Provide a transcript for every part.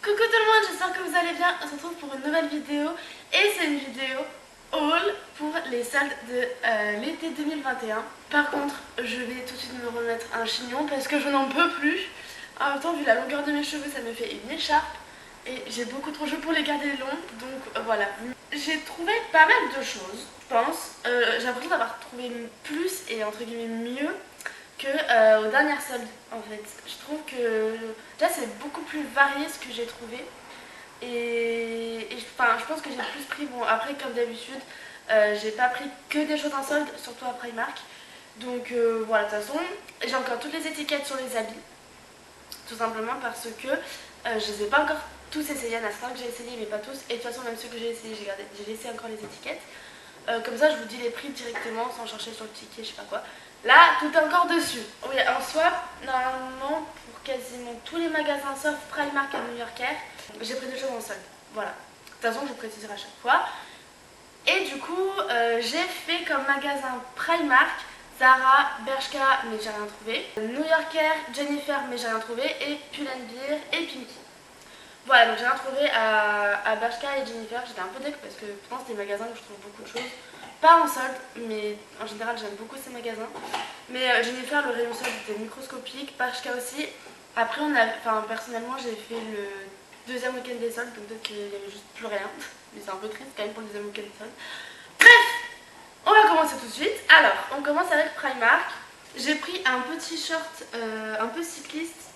Coucou tout le monde, j'espère que vous allez bien. On se retrouve pour une nouvelle vidéo et c'est une vidéo haul pour les soldes de l'été 2021. Par contre, je vais tout de suite me remettre un chignon parce que je n'en peux plus. En même temps, vu la longueur de mes cheveux, ça me fait une écharpe et j'ai beaucoup trop de cheveux pour les garder longs. Donc voilà, j'ai trouvé pas mal de choses, je pense. J'ai l'impression d'avoir trouvé plus et entre guillemets mieux que aux dernières soldes en fait. Je trouve que là c'est beaucoup plus varié ce que j'ai trouvé et je pense que j'ai plus pris, bon après comme d'habitude j'ai pas pris que des choses en solde, surtout à Primark. Donc voilà, de toute façon j'ai encore toutes les étiquettes sur les habits, tout simplement parce que je les ai pas encore tous essayés. Il y en a certains que j'ai essayé mais pas tous, et de toute façon même ceux que j'ai essayé j'ai laissé encore les étiquettes. Comme ça je vous dis les prix directement sans chercher sur le ticket, je sais pas quoi. Là, tout est encore dessus. Oui, en soi, normalement, pour quasiment tous les magasins, sauf Primark et New Yorker, j'ai pris des choses en solde. Voilà. De toute façon, je vous préciserai à chaque fois. Et du coup, j'ai fait comme magasin Primark, Zara, Bershka, mais j'ai rien trouvé. New Yorker, Jennifer, mais j'ai rien trouvé. Et Pull&Bear et Pinky. Voilà, donc j'ai rien trouvé à Bershka et Jennifer. J'étais un peu déçue parce que pourtant, c'est des magasins où je trouve beaucoup de choses. Pas en solde, mais en général j'aime beaucoup ces magasins. Mais Jennifer, le rayon solde était microscopique, Bershka aussi. Après, personnellement, j'ai fait le deuxième week-end des soldes, donc peut-être qu'il n'y avait juste plus rien. Mais c'est un peu triste quand même pour le deuxième week-end des soldes. Bref, on va commencer tout de suite. Alors, on commence avec Primark. J'ai pris un petit short un peu cycliste.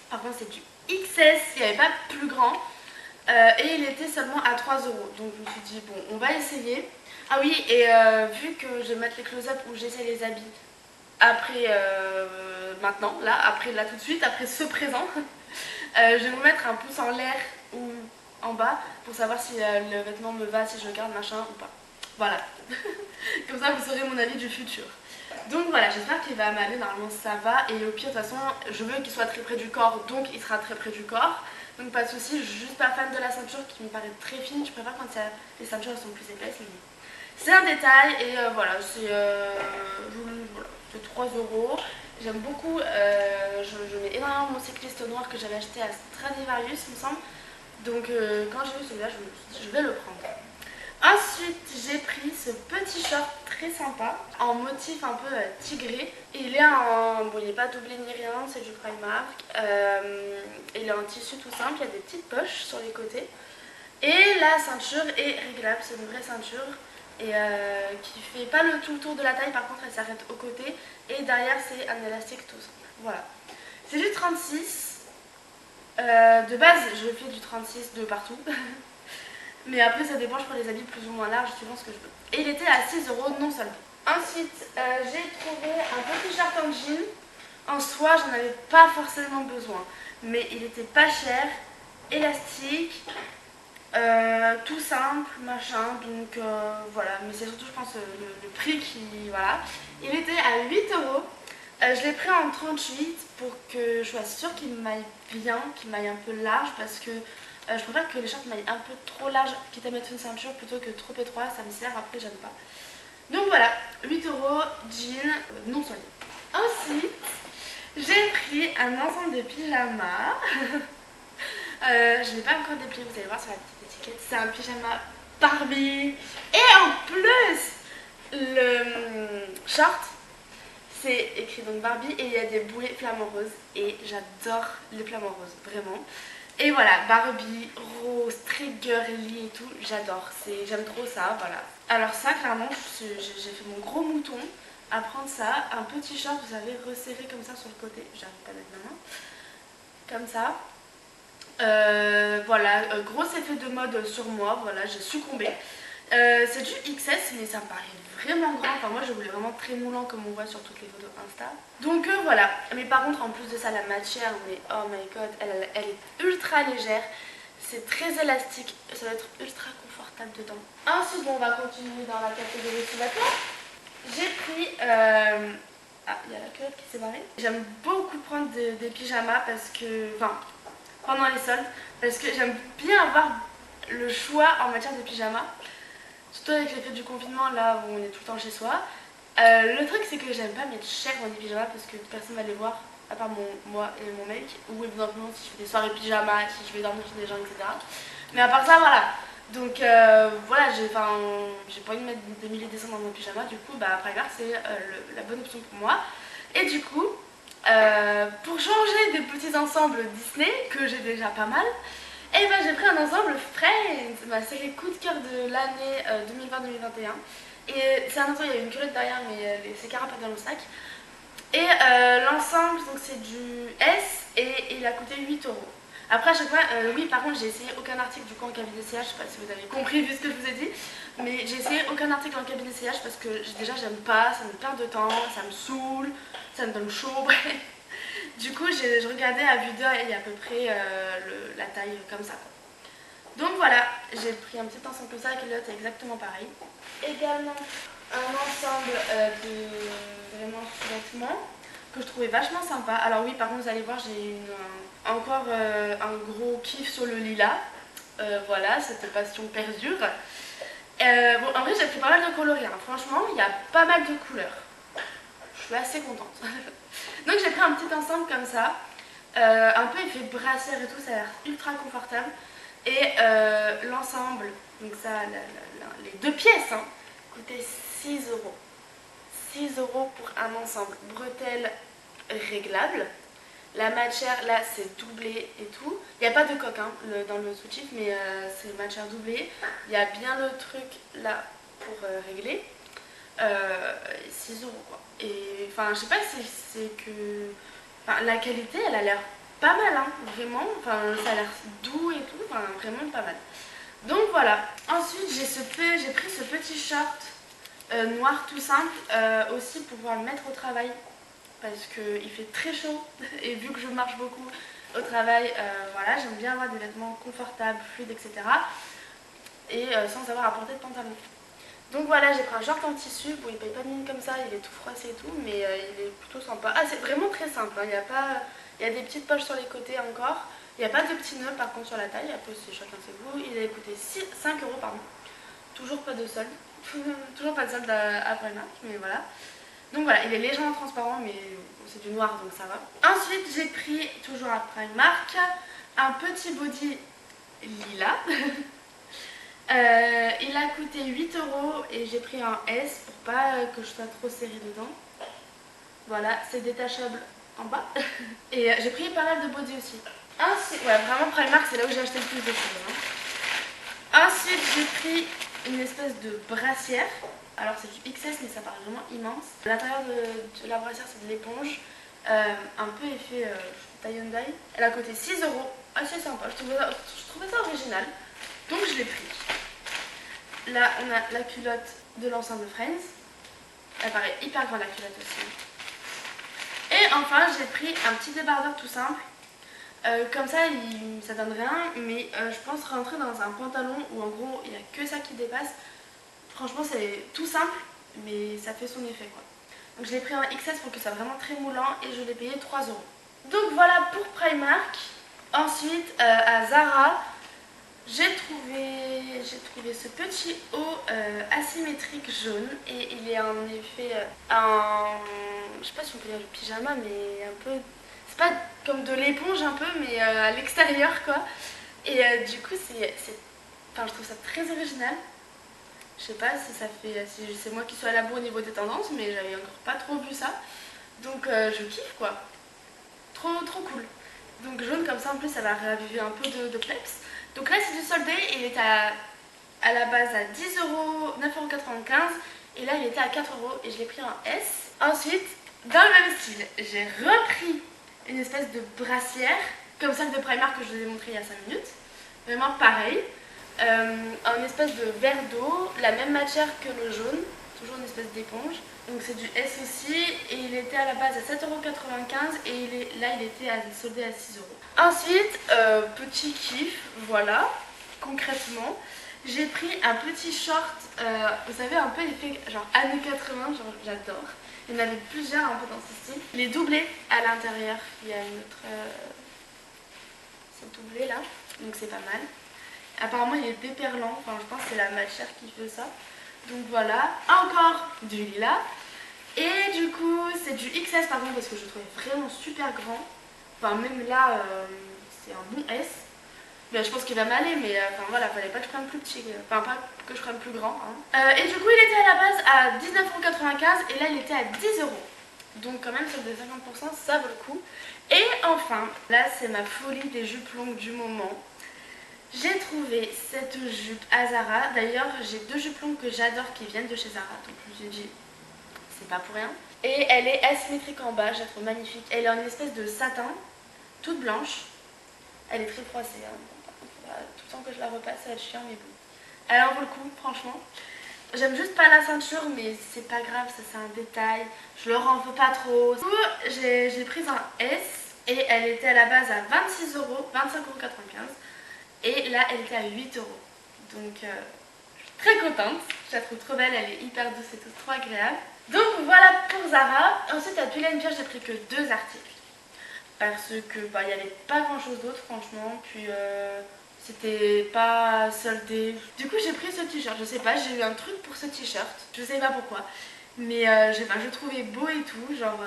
Par contre, c'est du XS, il n'y avait pas plus grand. Et il était seulement à 3 euros. Donc je me suis dit, bon, on va essayer. Ah oui, et vu que je vais mettre les close-up où j'essaie les habits après, maintenant, là tout de suite, après ce présent, je vais vous mettre un pouce en l'air ou en bas pour savoir si le vêtement me va, si je le garde, machin ou pas. Voilà. Comme ça, vous saurez mon avis du futur. Donc voilà, j'espère qu'il va m'aller, normalement ça va. Et au pire, de toute façon, je veux qu'il soit très près du corps, donc il sera très près du corps. Donc pas de soucis, je suis juste pas fan de la ceinture qui me paraît très fine. Je préfère quand les ceintures elles sont plus épaisses. Mais c'est un détail et voilà, c'est 3 euros. J'aime beaucoup, je mets énormément mon cycliste noir que j'avais acheté à Stradivarius, il me semble. Donc quand j'ai vu celui-là, je me suis dit, je vais le prendre. Ensuite, j'ai pris ce petit short très sympa en motif un peu tigré. Il est en... Bon, il n'est pas doublé ni rien, c'est du Primark. Il est en tissu tout simple, il y a des petites poches sur les côtés. Et la ceinture est réglable, c'est une vraie ceinture. Et qui fait pas tout le tour de la taille, par contre elle s'arrête au côté. Et derrière c'est un élastique tout simple. Voilà. C'est du 36. De base, je fais du 36 de partout. Mais après ça dépend, je prends les habits plus ou moins larges suivant ce que je veux. Et il était à 6 euros non seulement. Ensuite, j'ai trouvé un petit shirt en jean. En soi, j'en avais pas forcément besoin. Mais il était pas cher, élastique, tout simple, machin. Donc voilà, mais c'est surtout je pense le prix qui... Voilà. Il était à 8 euros. Je l'ai pris en 38 pour que je sois sûre qu'il m'aille bien, qu'il m'aille un peu large parce que je préfère que les shorts m'aillent un peu trop large, quitte à mettre une ceinture plutôt que trop étroit, ça me sert, après j'aime pas. Donc voilà, 8 euros, jean, non soigné. Ensuite, j'ai pris un ensemble de pyjamas. Je n'ai pas encore déplié, vous allez voir sur la petite étiquette. C'est un pyjama Barbie. Et en plus, le short, c'est écrit donc Barbie et il y a des bouées flamants roses. Et j'adore les flamants roses, vraiment. Et voilà, Barbie, rose, très girly et tout, j'adore, j'aime trop ça, voilà. Alors ça, clairement, j'ai fait mon gros mouton à prendre ça, un petit short, vous savez, resserré comme ça sur le côté, j'arrive pas à mettre ma main, comme ça. Voilà, gros effet de mode sur moi, voilà, j'ai succombé. C'est du XS, mais ça me paraît vraiment grand. Enfin, moi, je voulais vraiment très moulant comme on voit sur toutes les photos Insta. Donc voilà. Mais par contre, en plus de ça, la matière, mais oh my god, elle est ultra légère. C'est très élastique. Ça va être ultra confortable dedans. Ensuite, bon, on va continuer dans la catégorie sous-vêtements. J'ai pris... Ah, il y a la culotte qui s'est barrée. J'aime beaucoup prendre des pyjamas parce que... Enfin, pendant les soldes. Parce que j'aime bien avoir le choix en matière de pyjamas. Surtout avec l'effet du confinement, là où on est tout le temps chez soi. Le truc, c'est que j'aime pas mettre cher dans les pyjamas parce que personne va les voir. à part moi et mon mec, ou éventuellement si je fais des soirées pyjama, si je vais dormir chez des gens, etc. Mais à part ça, voilà. Donc voilà, j'ai pas envie de mettre des milliers de cents dans mon pyjama, du coup Primark c'est la bonne option pour moi. Et du coup, pour changer des petits ensembles Disney, que j'ai déjà pas mal, et j'ai pris un ensemble Friends, ma série coup de cœur de l'année 2020-2021. Et c'est un ensemble, il y a une culotte derrière, mais c'est carapate dans le sac. Et l'ensemble, donc c'est du S et il a coûté 8 euros. Après, à chaque fois, oui, par contre, j'ai essayé aucun article du coup en cabine d'essayage. Je sais pas si vous avez compris vu ce que je vous ai dit, mais j'ai essayé aucun article en cabine d'essayage parce que déjà, j'aime pas, ça me perd de temps, ça me saoule, ça me donne chaud, bref. Du coup, je regardais à vue d'œil à peu près la taille comme ça, quoi. Donc voilà, j'ai pris un petit ensemble comme ça, avec l'autre exactement pareil. Également, un ensemble de vraiment vêtements que je trouvais vachement sympa. Alors oui, par contre, vous allez voir, j'ai encore un gros kiff sur le lilas. Voilà, cette passion perdure. Bon, en vrai, j'ai pris pas mal de coloris, hein. Franchement, il y a pas mal de couleurs. Je suis assez contente. Donc j'ai pris un petit ensemble comme ça, un peu effet brassière et tout, ça a l'air ultra confortable. Et l'ensemble, donc ça, les deux pièces, hein, coûtait 6 euros. 6 euros pour un ensemble bretelles réglables. La matière, là, c'est doublé et tout. Il n'y a pas de coque hein, dans le soutif, mais c'est matière doublée. Il y a bien le truc là pour régler. 6 euros quoi. Et enfin, je sais pas si c'est que. Enfin, la qualité, elle a l'air pas mal, hein, vraiment. Enfin, ça a l'air doux et tout. Enfin, vraiment pas mal. Donc voilà. Ensuite, j'ai pris ce petit short noir tout simple aussi pour pouvoir le mettre au travail parce qu'il fait très chaud et vu que je marche beaucoup au travail, voilà, j'aime bien avoir des vêtements confortables, fluides, etc. Et sans avoir à porter de pantalon. Donc voilà, j'ai pris un short en tissu, bon il paye pas de mine comme ça, il est tout froissé et tout, mais il est plutôt sympa. Ah c'est vraiment très simple, hein. Il y a des petites poches sur les côtés encore, il n'y a pas de petits nœuds par contre sur la taille, après c'est chacun ses goûts, il a coûté 5 euros pardon. Toujours pas de solde, toujours pas de solde à Primark, mais voilà. Donc voilà, il est légèrement transparent, mais c'est du noir donc ça va. Ensuite j'ai pris, toujours à Primark, un petit body lilas. Il a coûté 8 euros et j'ai pris un S pour pas que je sois trop serrée dedans. Voilà, c'est détachable en bas. Et j'ai pris pas mal de body aussi. Ensuite, ouais, vraiment Primark, c'est là où j'ai acheté le plus de choses, hein. Ensuite, j'ai pris une espèce de brassière. Alors, c'est du XS, mais ça paraît vraiment immense. L'intérieur de la brassière, c'est de l'éponge. Un peu effet tie and dye. Elle a coûté 6 euros. Assez sympa, je trouvais ça original. Donc, je l'ai pris. Là, on a la culotte de l'ensemble Friends. Elle paraît hyper grande la culotte aussi. Et enfin, j'ai pris un petit débardeur tout simple. Comme ça, ça donne rien, mais je pense rentrer dans un pantalon où en gros, il n'y a que ça qui dépasse. Franchement, c'est tout simple, mais ça fait son effet quoi. Donc je l'ai pris en XS pour que ça soit vraiment très moulant et je l'ai payé 3 euros. Donc voilà pour Primark. Ensuite, à Zara, j'ai trouvé ce petit haut asymétrique jaune et il est en effet je sais pas si on peut dire du pyjama, mais un peu, c'est pas comme de l'éponge un peu, mais à l'extérieur quoi. Et du coup enfin, je trouve ça très original. Je sais pas si c'est moi qui suis à la bourre au niveau des tendances, mais j'avais encore pas trop vu ça. Donc je kiffe quoi. Trop cool. Donc jaune comme ça en plus ça va raviver un peu de peps. Donc là c'est du soldé, il est à la base à 10 euros, 9,95 € et là il était à 4 euros et je l'ai pris en S. Ensuite, dans le même style, j'ai repris une espèce de brassière, comme celle de Primark que je vous ai montré il y a 5 minutes. Vraiment pareil. En espèce de verre d'eau, la même matière que le jaune, toujours une espèce d'éponge. Donc c'est du S aussi et il était à la base à 7,95 € et là il était soldé à 6 euros. Ensuite, petit kiff, voilà, concrètement, j'ai pris un petit short, vous savez un peu effet genre années 80, genre j'adore. Il y en avait plusieurs un peu dans ce style. Il est doublé à l'intérieur, il y a une autre... c'est doublé là, donc c'est pas mal. Apparemment il est déperlant, enfin je pense que c'est la matière qui fait ça. Donc voilà, encore du lilas. Et du coup c'est du XS par contre parce que je le trouvais vraiment super grand. Enfin même là c'est un bon S. Mais je pense qu'il va m'aller mais enfin voilà, fallait pas que je prenne plus petit. Enfin pas que je prenne plus grand. Hein. Et du coup il était à la base à 19,95 € et là il était à 10 €. Donc quand même sur des 50% ça vaut le coup. Et enfin, là c'est ma folie des jupes longues du moment. J'ai trouvé cette jupe à Zara. D'ailleurs j'ai deux jupes longues que j'adore qui viennent de chez Zara. Donc je me suis dit c'est pas pour rien. Et elle est asymétrique en bas, je la trouve magnifique. Elle est en une espèce de satin, toute blanche. Elle est très froissée. Hein. Tout le temps que je la repasse, ça va être chiant mais bon. Elle en vaut le coup franchement. J'aime juste pas la ceinture mais c'est pas grave, ça c'est un détail. Je leur en veux pas trop. Du coup j'ai pris un S et elle était à la base à 26 €, 25,95 €. Et là elle était à 8 €. Donc je suis très contente. Je la trouve trop belle, elle est hyper douce et tout, trop agréable. Donc voilà pour Zara. Ensuite à Pull & Bear j'ai pris que 2 articles. Parce que il n'y avait pas grand chose d'autre franchement. Puis c'était pas soldé. Du coup j'ai pris ce t-shirt, je sais pas, j'ai eu un truc pour ce t-shirt, je sais pas pourquoi. Mais je le trouvais beau et tout, genre...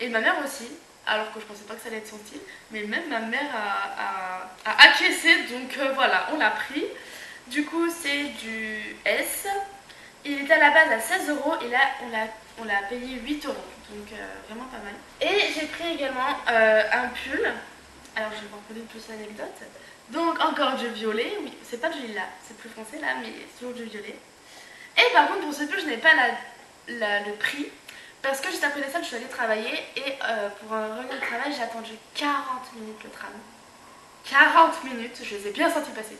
Et ma mère aussi, alors que je pensais pas que ça allait être son style. Mais même ma mère a acquiescé, donc voilà, on l'a pris. Du coup c'est du S. Il était à la base à 16 € et là on l'a payé 8 €. Donc vraiment pas mal. Et j'ai pris également un pull. Alors je vais vous raconter une petite anecdote. Donc encore du violet, oui, c'est pas du lilas, c'est plus foncé là, mais c'est toujours du violet. Et par contre pour ce pull je n'ai pas le prix, parce que juste après les salles je suis allée travailler et pour revenir au travail j'ai attendu 40 minutes le tram. 40 minutes, je les ai bien sentis passer.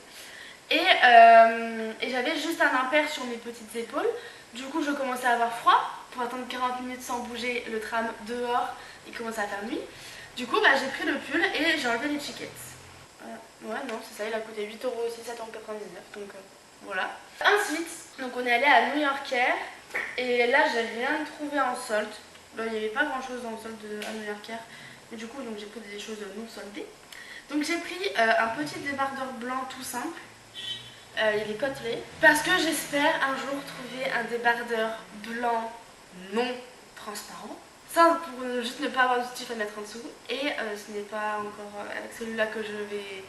Et j'avais juste un impair sur mes petites épaules, du coup je commençais à avoir froid, pour attendre 40 minutes sans bouger le tram dehors, il commençait à faire nuit. Du coup j'ai pris le pull et j'ai enlevé l'étiquette. Ouais, non, c'est ça, il a coûté 8 € aussi, 7,99 €. Donc voilà. Ensuite, donc on est allé à New Yorker et là j'ai rien trouvé en solde. Là, il n'y avait pas grand chose en solde à New Yorker. Mais du coup, j'ai pris des choses non soldées. Donc j'ai pris un petit débardeur blanc tout simple. Il est côtelé. Parce que j'espère un jour trouver un débardeur blanc non transparent. Ça pour juste ne pas avoir de soutif à mettre en dessous. Et ce n'est pas encore avec celui-là que je vais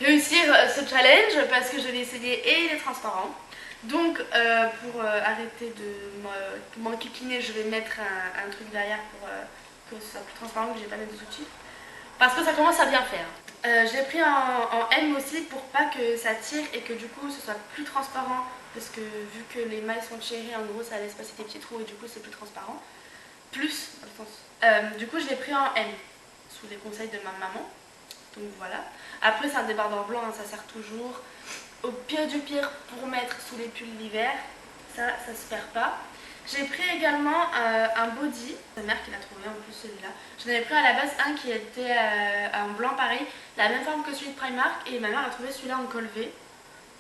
réussir ce challenge parce que je l'ai essayé et il est transparent. Donc pour arrêter de m'enquiquiner, je vais mettre un truc derrière pour que ce soit plus transparent, que je n'ai pas mettre de soutif. Parce que ça commence à bien faire. Je l'ai pris en M aussi pour pas que ça tire et que du coup ce soit plus transparent. Parce que vu que les mailles sont tirées, en gros ça laisse passer des petits trous et du coup c'est plus transparent. Plus, dans le sens. Du coup je l'ai pris en M, sous les conseils de ma maman. Donc voilà. Après c'est un débardeur blanc, hein, ça sert toujours. Au pire du pire pour mettre sous les pulls l'hiver, ça se perd pas. J'ai pris également un body, ma mère qui l'a trouvé en plus celui-là. J'en avais pris à la base un qui était en blanc pareil, la même forme que celui de Primark et ma mère a trouvé celui-là en col V.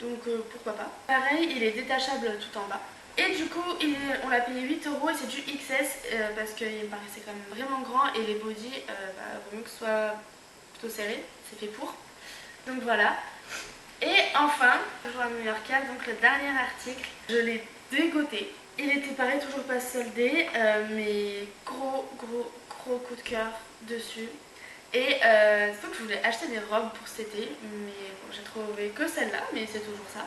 Donc pourquoi pas. Pareil, il est détachable tout en bas. Et du coup, on l'a payé 8 € et c'est du XS parce qu'il me paraissait quand même vraiment grand et les bodys, vaut mieux que ce soit plutôt serré, c'est fait pour. Donc voilà. Et enfin, toujours à New Yorker, donc le dernier article, je l'ai dégoté. Il était pareil, toujours pas soldé, mais gros coup de cœur dessus. Et donc je voulais acheter des robes pour cet été, mais bon, j'ai trouvé que celle-là, mais c'est toujours ça.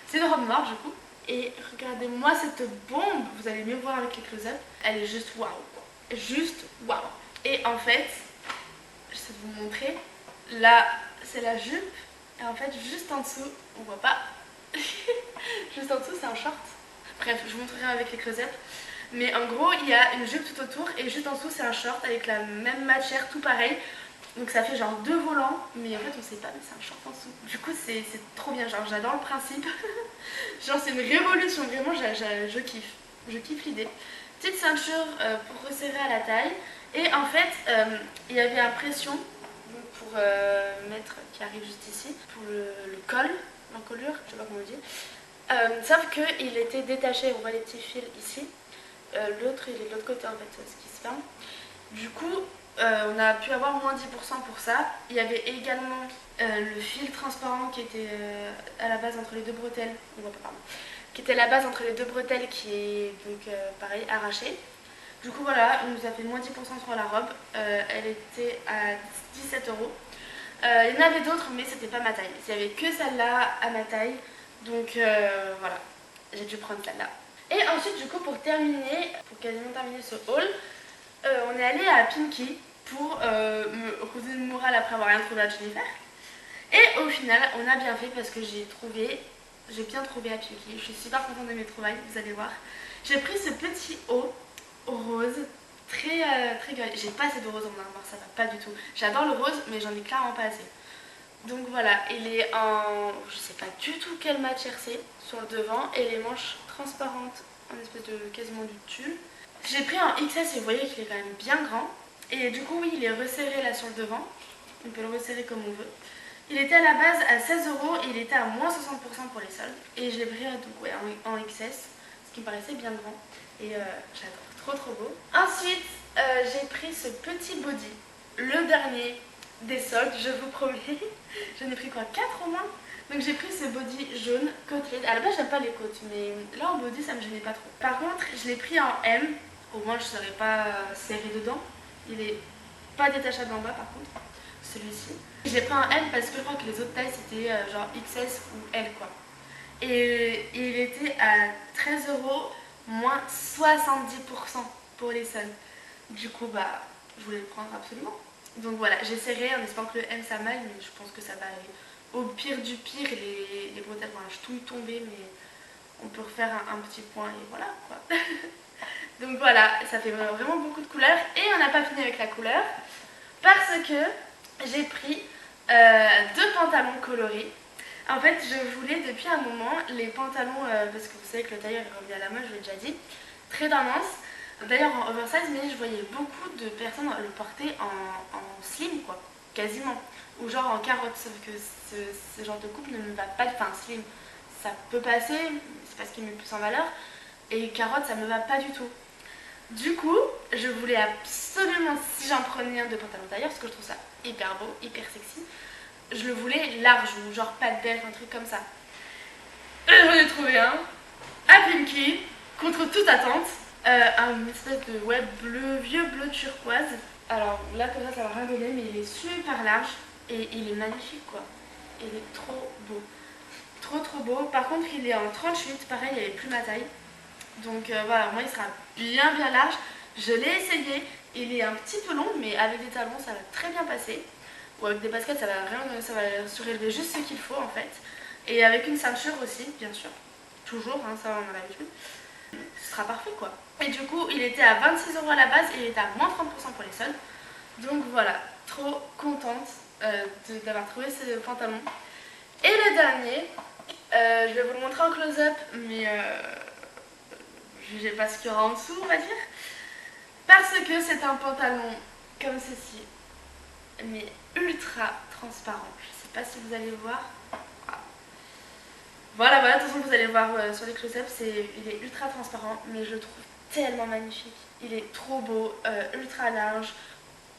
C'est une robe noire du coup. Et regardez-moi cette bombe, vous allez mieux voir avec les close-up. Elle est juste waouh, juste waouh. Et en fait, j'essaie de vous montrer, là c'est la jupe. Et en fait, juste en dessous, on voit pas. Juste en dessous, c'est un short. Bref, je vous montrerai avec les close-up. Mais en gros, il y a une jupe tout autour et juste en dessous, c'est un short avec la même matière, tout pareil. Donc ça fait genre 2 volants, mais en fait, on sait pas, mais c'est un short en dessous. Du coup, c'est trop bien. Genre, j'adore le principe. Genre, c'est une révolution. Vraiment, je kiffe. Je kiffe l'idée. Petite ceinture pour resserrer à la taille. Et en fait, il y avait un pression pour mettre qui arrive juste ici pour le col, l'encolure, je sais pas comment on dit. Sauf qu'il était détaché, on voit les petits fils ici. L'autre il est de l'autre côté en fait, ce qui se ferme. Du coup, on a pu avoir moins 10% pour ça. Il y avait également le fil transparent qui était à la base entre les deux bretelles, on voit pas, pardon, qui était à la base entre les deux bretelles qui est donc pareil arraché. Du coup voilà, on nous a fait moins 10% sur la robe. Elle était à 17 euros. Il y en avait d'autres mais c'était pas ma taille. Il n'y avait que celle-là à ma taille. Donc voilà, j'ai dû prendre celle-là. Et ensuite du coup pour terminer, pour quasiment terminer ce haul, on est allé à Pinky pour me reposer le moral après avoir rien trouvé à Jennifer. Et au final, on a bien fait parce que j'ai bien trouvé à Pinky. Je suis super contente de mes trouvailles, vous allez voir. J'ai pris ce petit haut rose, très girly. J'ai pas assez de rose en armoire, ça va pas du tout. J'adore le rose, mais j'en ai clairement pas assez. Donc voilà, il est en, je sais pas du tout quelle matière c'est, sur le devant, et les manches transparentes, en espèce de quasiment du tulle. J'ai pris en XS et vous voyez qu'il est quand même bien grand. Et du coup oui, il est resserré là sur le devant. On peut le resserrer comme on veut. Il était à la base à 16 euros et il était à moins 60% pour les soldes. Et je l'ai pris donc, ouais, en XS, ce qui me paraissait bien grand. Et j'adore, trop beau. Ensuite, j'ai pris ce petit body, le dernier des soldes, je vous promets. J'en ai pris quoi, 4 au moins. Donc j'ai pris ce body jaune, côtelé. À la base, j'aime pas les côtes, mais là en body, ça me gênait pas trop. Par contre, je l'ai pris en M. Au moins, je ne serais pas serrée dedans. Il est pas détachable en bas, par contre. Celui-ci. J'ai pris un M parce que je crois que les autres tailles c'était genre XS ou L quoi. Et il était à 13 euros moins 70% pour les soldes. Du coup bah je voulais le prendre absolument. Donc voilà, j'ai serré en espérant que le M ça m'aille, mais je pense que ça va aller. Au pire du pire, les bretelles vont tout tomber, mais on peut refaire un petit point et voilà quoi. Donc voilà, ça fait vraiment beaucoup de couleurs et on n'a pas fini avec la couleur parce que j'ai pris 2 pantalons colorés. En fait, je voulais depuis un moment les pantalons, parce que vous savez que le tailleur est revenu à la mode, je l'ai déjà dit, très tendance. D'ailleurs en oversize, mais je voyais beaucoup de personnes le porter en slim, quoi, quasiment. Ou genre en carotte, sauf que ce genre de coupe ne me va pas, enfin slim, ça peut passer, c'est parce qu'il met plus en valeur, et carotte, ça me va pas du tout. Du coup, je voulais absolument, si j'en prenais un de pantalon tailleur, parce que je trouve ça hyper beau, hyper sexy, je le voulais large ou genre pas de belle, un truc comme ça. Et j'en ai trouvé un à Pinky, contre toute attente, un espèce de vieux bleu turquoise. Alors là comme ça va rien donner, mais il est super large et il est magnifique quoi. Il est trop beau. Trop beau. Par contre il est en 38, pareil il est plus ma taille. Donc voilà, moi il sera bien large. Je l'ai essayé, il est un petit peu long, mais avec des talons ça va très bien passer. Ou avec des baskets ça va surélever juste ce qu'il faut en fait. Et avec une ceinture aussi, bien sûr. Toujours, hein, ça on a l'habitude. Ce sera parfait quoi. Et du coup il était à 26 euros à la base et il était à moins 30% pour les soldes. Donc voilà, trop contente d'avoir trouvé ce pantalon. Et le dernier, je vais vous le montrer en close-up, mais jugez pas ce qu'il y aura en dessous, on va dire. Parce que c'est un pantalon comme ceci, mais ultra transparent. Je sais pas si vous allez voir. Voilà, de toute façon vous allez voir sur les close-ups, il est ultra transparent, mais je le trouve tellement magnifique. Il est trop beau, ultra large,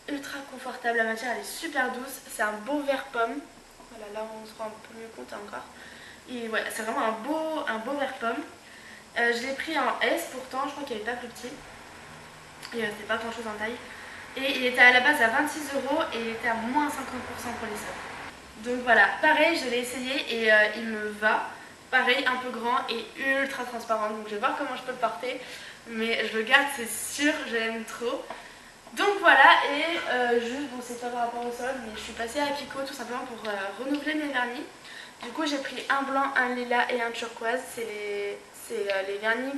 ultra confortable, la matière elle est super douce, c'est un beau vert pomme. Voilà, là on se rend un peu mieux compte encore. Et ouais, c'est vraiment un beau vert pomme. Je l'ai pris en S pourtant, je crois qu'il n'est pas plus petit. Et c'est pas grand chose en taille. Et il était à la base à 26 euros et il était à moins 50% pour les soldes. Donc voilà, pareil, je l'ai essayé et il me va. Pareil, un peu grand et ultra transparent. Donc je vais voir comment je peux le porter. Mais je le garde, c'est sûr, je l'aime trop. Donc voilà, et juste, bon c'est pas par rapport au solde, mais je suis passée à Pico tout simplement pour renouveler mes vernis. Du coup j'ai pris un blanc, un lilas et un turquoise. C'est les vernis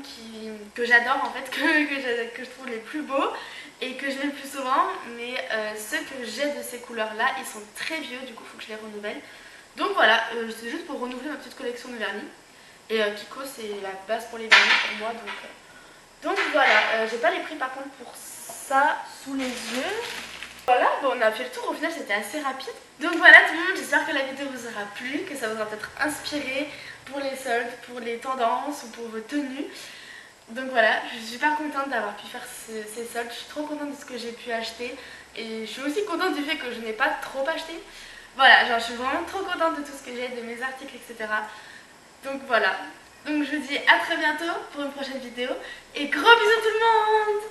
que j'adore en fait, que je trouve les plus beaux et que je mets le plus souvent. Mais ceux que j'ai de ces couleurs là, ils sont très vieux, du coup il faut que je les renouvelle. Donc voilà, c'est juste pour renouveler ma petite collection de vernis. Et Kiko c'est la base pour les vernis pour moi. Donc voilà, j'ai pas les prix par contre pour ça sous les yeux. Voilà, bon, on a fait le tour, au final c'était assez rapide. Donc voilà tout le monde, j'espère que la vidéo vous aura plu, que ça vous aura peut-être inspiré pour les soldes, pour les tendances ou pour vos tenues. Donc voilà, je suis super contente d'avoir pu faire ces soldes, je suis trop contente de ce que j'ai pu acheter. Et je suis aussi contente du fait que je n'ai pas trop acheté. Voilà, genre je suis vraiment trop contente de tout ce que j'ai, de mes articles, etc. Donc voilà, donc je vous dis à très bientôt pour une prochaine vidéo et gros bisous tout le monde!